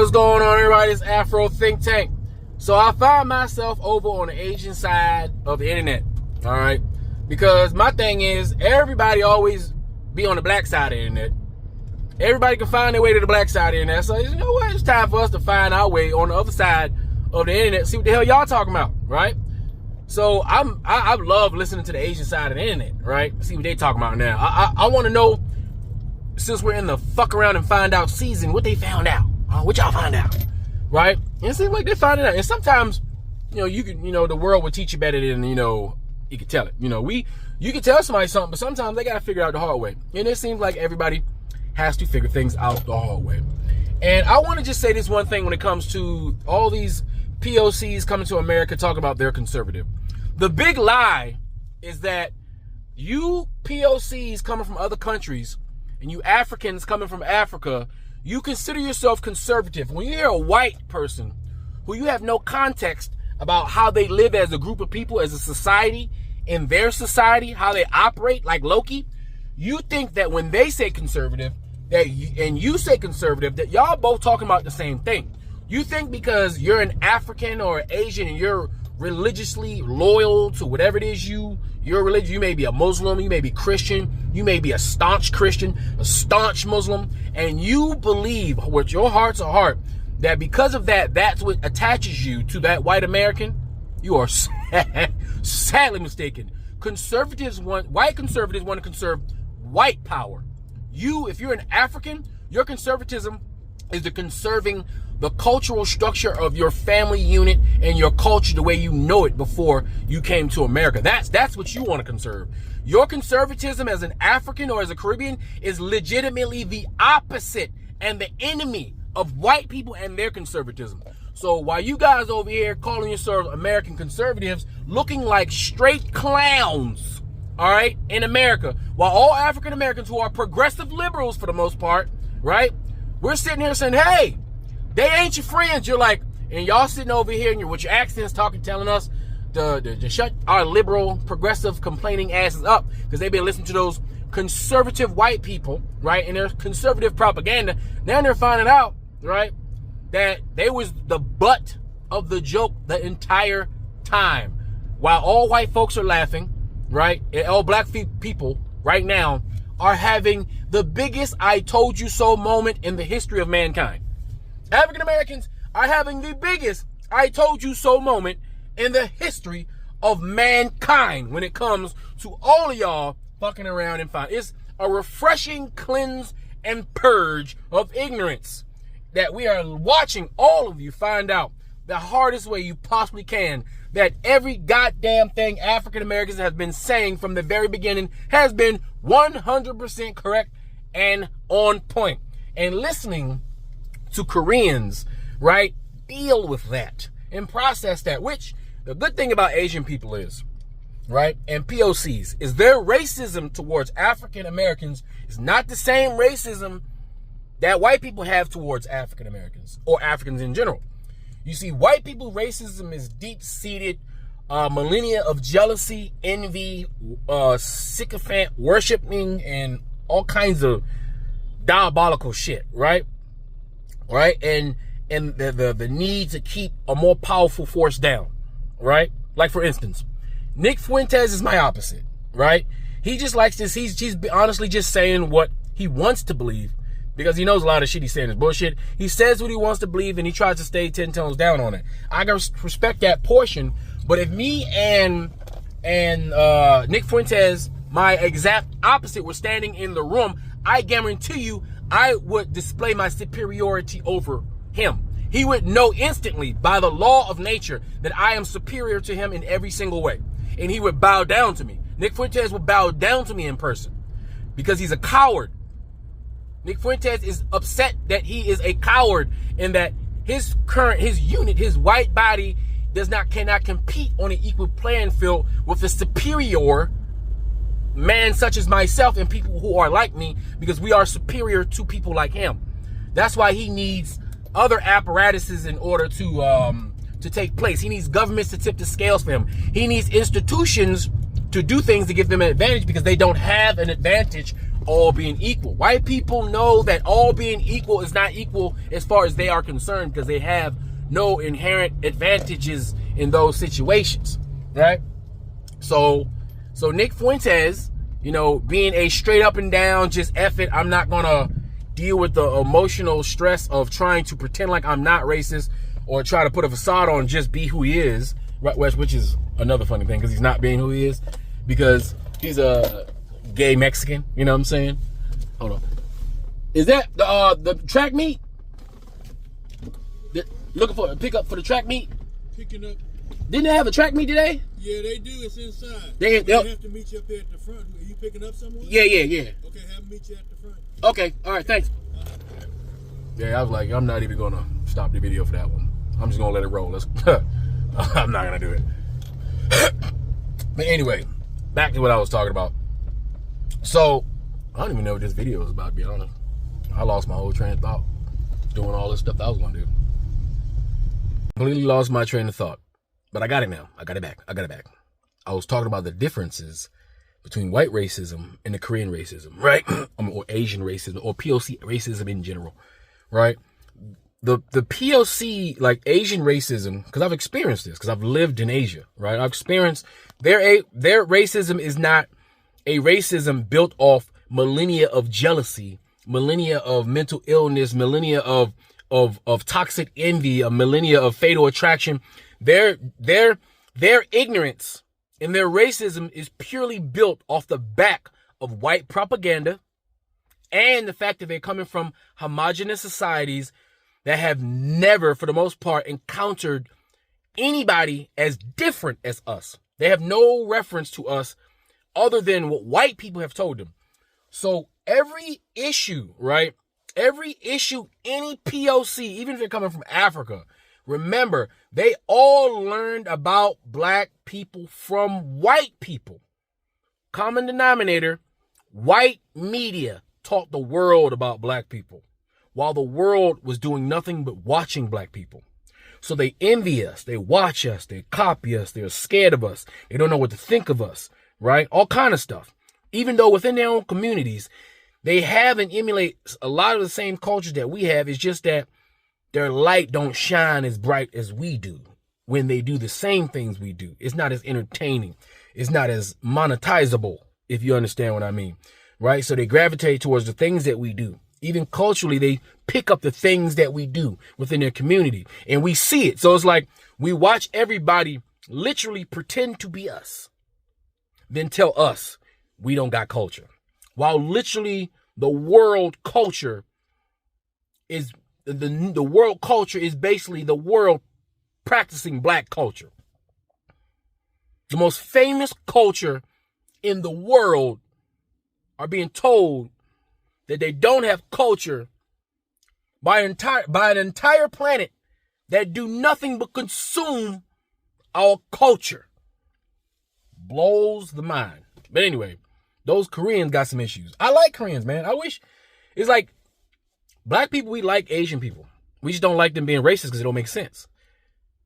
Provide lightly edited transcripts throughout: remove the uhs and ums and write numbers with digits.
What's going on, everybody? It's Afro Think Tank. So I find myself over on the Asian side of the internet, all right? Because my thing is, everybody always be on the black side of the internet. Everybody can find their way to the black side of the internet. So you know what? It's time for us to find our way on the other side of the internet. See what the hell y'all talking about, right? So I love listening to the Asian side of the internet, right? See what they talking about now. I want to know, since we're in the fuck around and find out season, what they found out. What y'all find out, right? And it seems like they find it out. And sometimes, you can, the world will teach you better than, you can tell it. You can tell somebody something, but sometimes they got to figure it out the hard way. And it seems like everybody has to figure things out the hard way. And I want to just say this one thing when it comes to all these POCs coming to America talking about they're conservative. The big lie is that you POCs coming from other countries and you Africans coming from Africa, you consider yourself conservative. When you hear a white person who you have no context about how they live as a group of people, as a society, in their society, how they operate like Loki, you think that when they say conservative, and you say conservative, that y'all both talking about the same thing. You think because you're an African or Asian and you're religiously loyal to whatever it is your religion, you may be a Muslim, you may be Christian, you may be a staunch Christian, a staunch Muslim, and you believe with your heart's a heart that because of that, that's what attaches you to that white American. You are sadly mistaken. White conservatives want to conserve white power. If you're an African, your conservatism is the conserving the cultural structure of your family unit and your culture the way you know it before you came to America. That's what you want to conserve. Your conservatism as an African or as a Caribbean is legitimately the opposite and the enemy of white people and their conservatism. So while you guys over here calling yourselves American conservatives, looking like straight clowns, all right, in America, while all African Americans who are progressive liberals for the most part, right, we're sitting here saying, hey, they ain't your friends. You're like, and y'all sitting over here and with your accents talking, telling us to shut our liberal, progressive, complaining asses up because they've been listening to those conservative white people, right, and their conservative propaganda. Now they're finding out, right, that they was the butt of the joke the entire time. While all white folks are laughing, right, and all black people right now are having the biggest I told you so moment in the history of mankind. African Americans are having the biggest I told you so moment in the history of mankind when it comes to all of y'all fucking around and find. It's a refreshing cleanse and purge of ignorance that we are watching all of you find out the hardest way you possibly can that every goddamn thing African Americans have been saying from the very beginning has been 100% correct and on point. And listening to Koreans, right, deal with that and process that, which the good thing about Asian people is, right, and POCs, is their racism towards African Americans is not the same racism that white people have towards African Americans or Africans in general. You see, white people racism is deep-seated millennia of jealousy, envy, sycophant worshiping, and all kinds of diabolical shit, right? Right? And the need to keep a more powerful force down, right? Like, for instance, Nick Fuentes is my opposite, right? He just likes this. He's honestly just saying what he wants to believe because he knows a lot of shit he's saying is bullshit. He says what he wants to believe and he tries to stay 10 tones down on it. I gotta respect that portion. But if me and Nick Fuentes, my exact opposite, were standing in the room, I guarantee you I would display my superiority over him. He would know instantly by the law of nature that I am superior to him in every single way. And he would bow down to me. Nick Fuentes would bow down to me in person because he's a coward. Nick Fuentes is upset that he is a coward and that his unit, his white body cannot compete on an equal playing field with a superior man such as myself and people who are like me, because we are superior to people like him. That's why he needs other apparatuses in order to take place. He needs governments to tip the scales for him. He needs institutions to do things to give them an advantage because they don't have an advantage all being equal. White people know that all being equal is not equal as far as they are concerned, because they have no inherent advantages in those situations, right? So Nick Fuentes, you know, being a straight up and down, just F it, I'm not gonna deal with the emotional stress of trying to pretend like I'm not racist or try to put a facade on, just be who he is, right? Which is another funny thing, because he's not being who he is, because he's a gay Mexican, you know what I'm saying? Hold on. Is that the track meet? Looking for a pickup for the track meet? Picking up. Didn't they have a track meet today? Yeah, they do. It's inside. They have to meet you up here at the front. Are you picking up someone? Yeah. Okay, have them meet you at the front. Okay, all right, thanks. Yeah, I was like, I'm not even gonna stop the video for that one. I'm just gonna let it roll. I'm not gonna do it. But anyway, back to what I was talking about. So, I don't even know what this video is about, to be honest. I lost my whole train of thought doing all this stuff that I was gonna do. Completely lost my train of thought. But I got it now. I got it back. I was talking about the differences between white racism and the Korean racism, right? Or Asian racism, or POC racism in general, right? The POC, like Asian racism, because I've experienced this, because I've lived in Asia, right? I've experienced their racism is not a racism built off millennia of jealousy, millennia of mental illness, millennia of toxic envy, a millennia of fatal attraction. Their ignorance and their racism is purely built off the back of white propaganda and the fact that they're coming from homogenous societies that have never, for the most part, encountered anybody as different as us. They have no reference to us other than what white people have told them. So every issue, right? Every issue, any POC, even if they're coming from Africa, remember, they all learned about black people from white people. Common denominator, white media taught the world about black people, while the world was doing nothing but watching black people. So they envy us, they watch us, they copy us, they're scared of us, they don't know what to think of us, right? All kind of stuff. Even though within their own communities, they have and emulate a lot of the same cultures that we have. It's just that their light don't shine as bright as we do when they do the same things we do. It's not as entertaining. It's not as monetizable, if you understand what I mean, right? So they gravitate towards the things that we do. Even culturally, they pick up the things that we do within their community, and we see it. So it's like we watch everybody literally pretend to be us, then tell us we don't got culture. While literally the world culture is the world culture is basically the world practicing black culture. The most famous culture in the world are being told that they don't have culture by an entire planet that do nothing but consume our culture. Blows the mind. But anyway, those Koreans got some issues. I like Koreans, man. I wish, it's like, black people, we like Asian people. We just don't like them being racist because it don't make sense.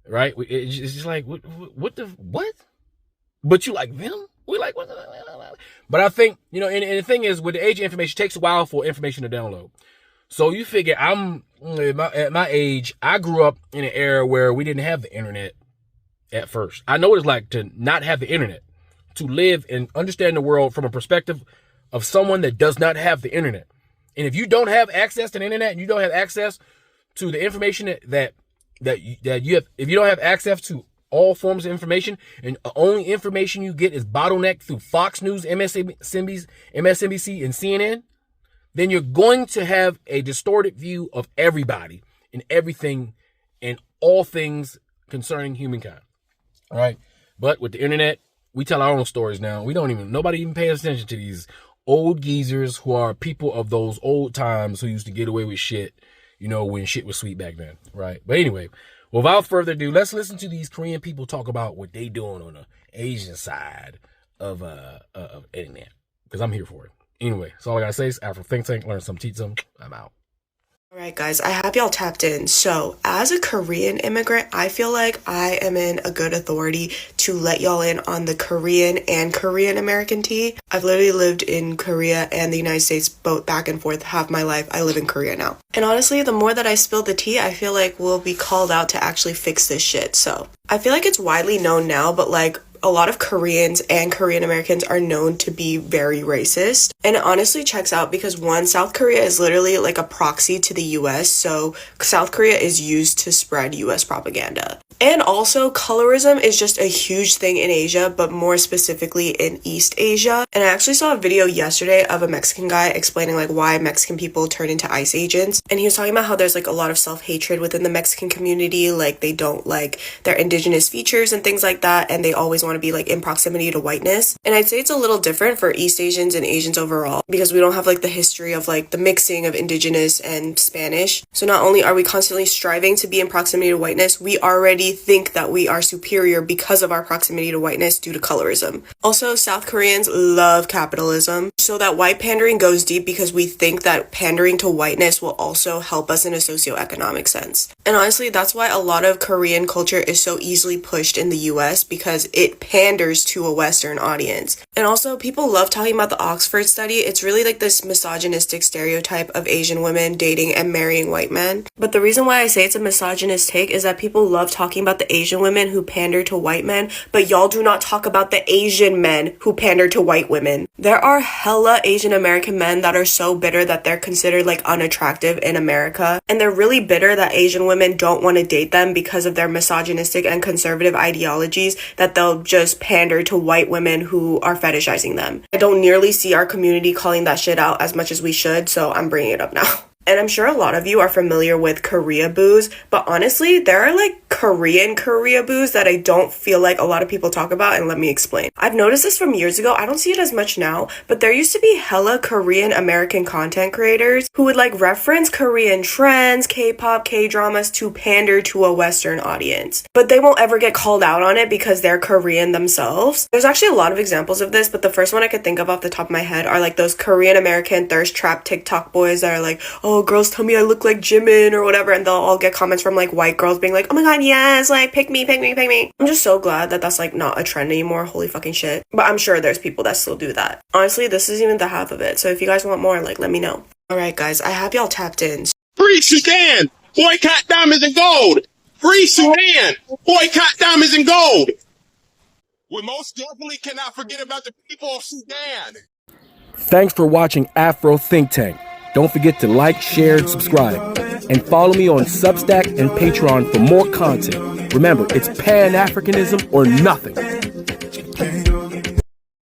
Right? It's just like, what? But you like them? We like what? But I think, you know, and the thing is, with the age of information, it takes a while for information to download. So you figure at my age, I grew up in an era where we didn't have the internet at first. I know what it's like to not have the internet, to live and understand the world from a perspective of someone that does not have the internet. And if you don't have access to the internet and you don't have access to the information that you have, if you don't have access to all forms of information and the only information you get is bottlenecked through Fox News, MSNBC, and CNN, then you're going to have a distorted view of everybody and everything and all things concerning humankind. All right. But with the internet, we tell our own stories now. Nobody even pays attention to these old geezers who are people of those old times who used to get away with shit, you know, when shit was sweet back then. Right. But anyway, without further ado, let's listen to these Korean people talk about what they doing on the Asian side of internet, because I'm here for it. Anyway, that's all I gotta say. It's Afro Think Tank. Learn some, teach some. I'm out. Alright guys, I have y'all tapped in. So, as a Korean immigrant, I feel like I am in a good authority to let y'all in on the Korean and Korean American tea. I've literally lived in Korea and the United States both back and forth half my life. I live in Korea now. And honestly, the more that I spill the tea, I feel like we'll be called out to actually fix this shit. So, I feel like it's widely known now, but like a lot of Koreans and Korean Americans are known to be very racist. And it honestly checks out because one, South Korea is literally like a proxy to the US. So South Korea is used to spread US propaganda. And also, colorism is just a huge thing in Asia, but more specifically in East Asia. And I actually saw a video yesterday of a Mexican guy explaining like why Mexican people turn into ICE agents. And he was talking about how there's like a lot of self-hatred within the Mexican community. Like they don't like their indigenous features and things like that. And they always want to be like in proximity to whiteness. And I'd say it's a little different for East Asians and Asians overall because we don't have like the history of like the mixing of indigenous and Spanish. So not only are we constantly striving to be in proximity to whiteness, we already think that we are superior because of our proximity to whiteness due to colorism. Also, South Koreans love capitalism, so that white pandering goes deep because we think that pandering to whiteness will also help us in a socioeconomic sense. And honestly, that's why a lot of Korean culture is so easily pushed in the US because it panders to a Western audience. And also, people love talking about the Oxford study. It's really like this misogynistic stereotype of Asian women dating and marrying white men. But the reason why I say it's a misogynist take is that people love talking about the Asian women who pander to white men, but y'all do not talk about the Asian men who pander to white women. There are hella Asian American men that are so bitter that they're considered like unattractive in America, and they're really bitter that Asian women don't want to date them because of their misogynistic and conservative ideologies, that they'll just pander to white women who are fetishizing them. I don't nearly see our community calling that shit out as much as we should, so I'm bringing it up now. And I'm sure a lot of you are familiar with Koreaboos, but honestly, there are like Korean Koreaboos that I don't feel like a lot of people talk about, and let me explain. I've noticed this from years ago. I don't see it as much now, but there used to be hella Korean American content creators who would like reference Korean trends, K-pop, K-dramas to pander to a Western audience. But they won't ever get called out on it because they're Korean themselves. There's actually a lot of examples of this, but the first one I could think of off the top of my head are like those Korean American thirst trap TikTok boys that are like, oh, girls tell me I look like Jimin or whatever, and they'll all get comments from like white girls being like, oh my god, yes, like pick me, pick me, pick me. I'm just so glad that that's like not a trend anymore. Holy fucking shit. But I'm sure there's people that still do that. Honestly, this is even the half of it, so if you guys want more, like, let me know. Alright guys, I have y'all tapped in. Free Sudan! Boycott diamonds and gold! Free Sudan! Boycott diamonds and gold! We most definitely cannot forget about the people of Sudan! Thanks for watching Afro Think Tank. Don't forget to like, share, and subscribe. And follow me on Substack and Patreon for more content. Remember, it's Pan-Africanism or nothing.